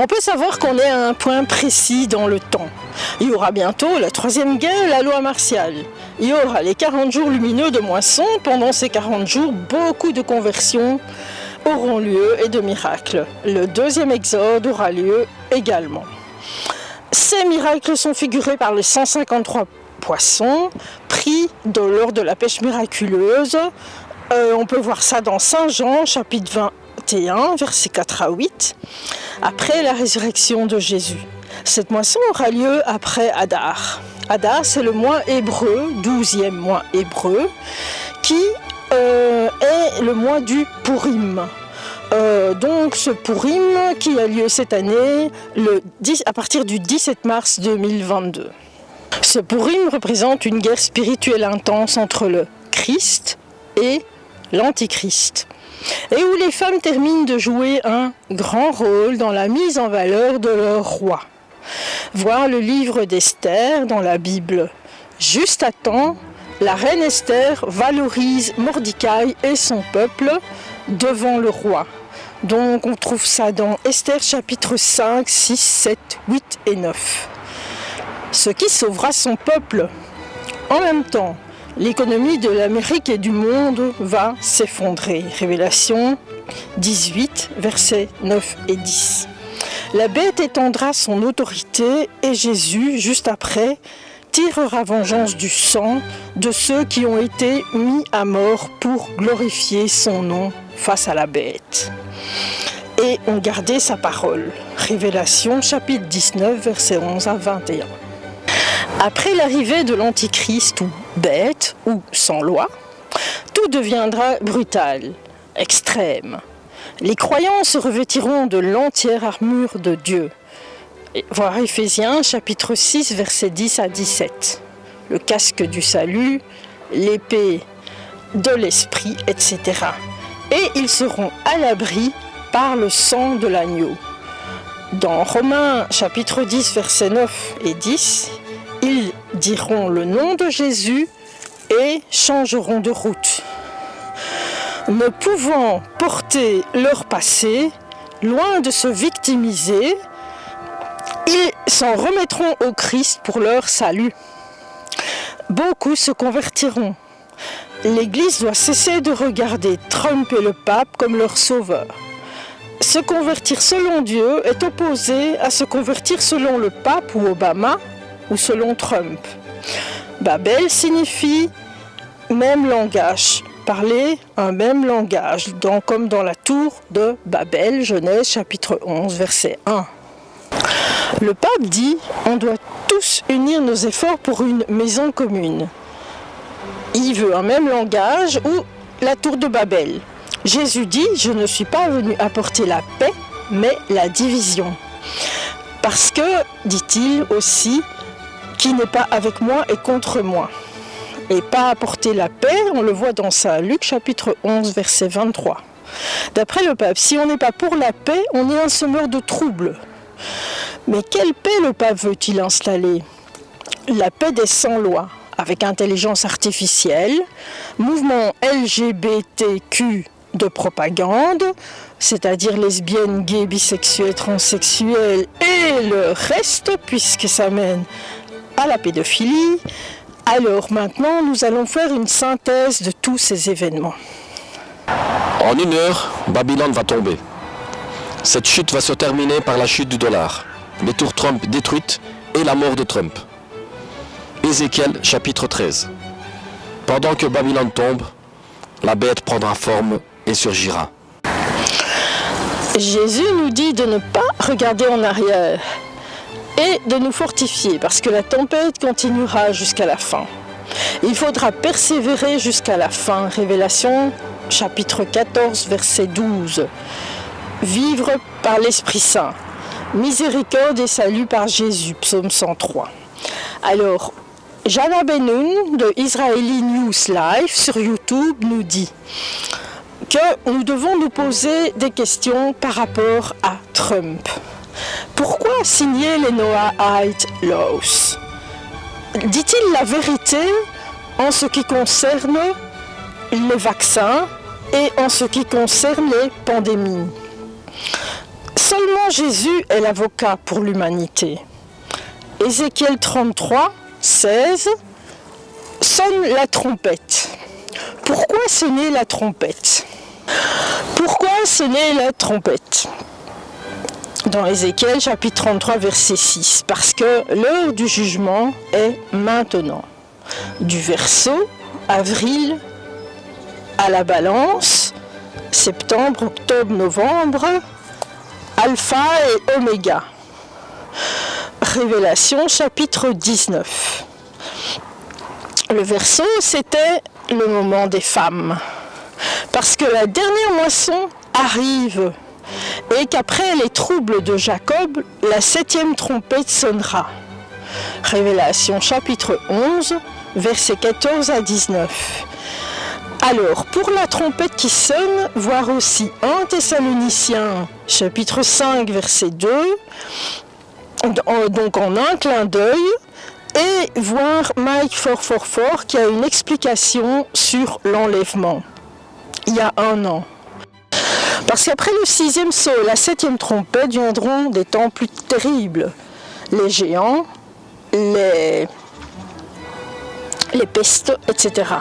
On peut savoir qu'on est à un point précis dans le temps. Il y aura bientôt la troisième guerre, la loi martiale. Il y aura les 40 jours lumineux de moisson. Pendant ces 40 jours, beaucoup de conversions auront lieu et de miracles. Le deuxième exode aura lieu également. Ces miracles sont figurés par les 153 poissons pris lors de la pêche miraculeuse. On peut voir ça dans Saint Jean, chapitre 21, versets 4 à 8, après la résurrection de Jésus. Cette moisson aura lieu après Adar. Adar, c'est le mois hébreu, 12e mois hébreu, qui est le mois du Purim. Donc ce Purim qui a lieu cette année à partir du 17 mars 2022. Ce Purim représente une guerre spirituelle intense entre le Christ et l'Antichrist, et où les femmes terminent de jouer un grand rôle dans la mise en valeur de leur roi. Voir le livre d'Esther dans la Bible. Juste à temps, la reine Esther valorise Mordikaï et son peuple devant le roi. Donc on trouve ça dans Esther chapitre 5, 6, 7, 8 et 9. Ce qui sauvera son peuple. En même temps, l'économie de l'Amérique et du monde va s'effondrer. Révélation 18, versets 9 et 10. La bête étendra son autorité et Jésus, juste après, tirera vengeance du sang de ceux qui ont été mis à mort pour glorifier son nom face à la bête. Et ont gardé sa parole. Révélation chapitre 19, versets 11 à 21. Après l'arrivée de l'Antichrist, ou bête, ou sans loi, tout deviendra brutal, extrême. Les croyants se revêtiront de l'entière armure de Dieu. Voir Éphésiens, chapitre 6, versets 10 à 17. Le casque du salut, l'épée de l'esprit, etc. Et ils seront à l'abri par le sang de l'agneau. Dans Romains, chapitre 10, versets 9 et 10, ils diront le nom de Jésus et changeront de route. Ne pouvant porter leur passé, loin de se victimiser, ils s'en remettront au Christ pour leur salut. Beaucoup se convertiront. L'Église doit cesser de regarder Trump et le pape comme leur sauveur. Se convertir selon Dieu est opposé à se convertir selon le pape ou Obama ou selon Trump. Babel signifie même langage, parler un même langage, comme dans la tour de Babel, Genèse chapitre 11, verset 1. Le pape dit « On doit tous unir nos efforts pour une maison commune ». Il veut un même langage ou la tour de Babel. Jésus dit « Je ne suis pas venu apporter la paix, mais la division ». Parce que, dit-il aussi, qui n'est pas avec moi est contre moi. Et pas apporter la paix, on le voit dans Saint Luc chapitre 11, verset 23. D'après le pape, si on n'est pas pour la paix, on est un semeur de troubles. Mais quelle paix le pape veut-il installer? La paix des sans-lois, avec intelligence artificielle, mouvement LGBTQ de propagande, c'est-à-dire lesbiennes, gays, bisexuels, transsexuels et le reste, puisque ça mène à la pédophilie. Alors maintenant, nous allons faire une synthèse de tous ces événements. En 1 heure, Babylone va tomber. Cette chute va se terminer par la chute du dollar, les tours Trump détruites et la mort de Trump. Ézéchiel chapitre 13. Pendant que Babylone tombe, la bête prendra forme et surgira. Jésus nous dit de ne pas regarder en arrière et de nous fortifier parce que la tempête continuera jusqu'à la fin. Il faudra persévérer jusqu'à la fin. Révélation chapitre 14 verset 12. Vivre par l'Esprit Saint. Miséricorde et salut par Jésus. Psaume 103. Alors, Jana Benoun de Israeli News Live sur YouTube nous dit que nous devons nous poser des questions par rapport à Trump. Pourquoi signer les Noahide Laws? Dit-il la vérité en ce qui concerne les vaccins et en ce qui concerne les pandémies? Seulement Jésus est l'avocat pour l'humanité. Ézéchiel 33, 16, sonne la trompette. Pourquoi sonner la trompette? Pourquoi sonner la trompette? Dans Ézéchiel chapitre 33 verset 6, parce que l'heure du jugement est maintenant. Du Verseau, avril, à la balance, septembre, octobre, novembre, alpha et oméga. Révélation chapitre 19. Le Verseau, c'était le moment des femmes, parce que la dernière moisson arrive et qu'après les troubles de Jacob, la 7e trompette sonnera. Révélation chapitre 11, versets 14 à 19. Alors, pour la trompette qui sonne, voir aussi 1 Thessaloniciens chapitre 5, verset 2, donc en un clin d'œil, et voir Mike Fort qui a une explication sur l'enlèvement, il y a 1 an. Parce qu'après le 6e saut et la 7e trompette viendront des temps plus terribles. Les géants, les pestes, etc.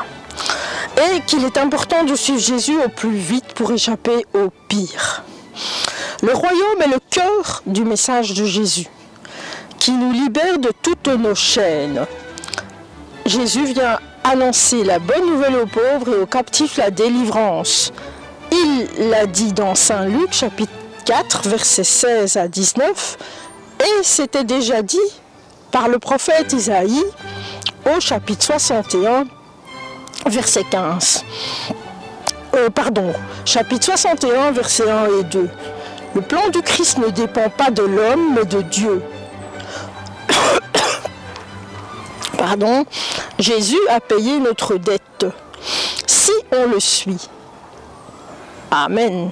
Et qu'il est important de suivre Jésus au plus vite pour échapper au pire. Le royaume est le cœur du message de Jésus, qui nous libère de toutes nos chaînes. Jésus vient annoncer la bonne nouvelle aux pauvres et aux captifs la délivrance. Il l'a dit dans Saint Luc, chapitre 4, versets 16 à 19, et c'était déjà dit par le prophète Isaïe au chapitre 61, verset 15. Chapitre 61, versets 1 et 2. Le plan du Christ ne dépend pas de l'homme, mais de Dieu. Jésus a payé notre dette, si on le suit. Amen.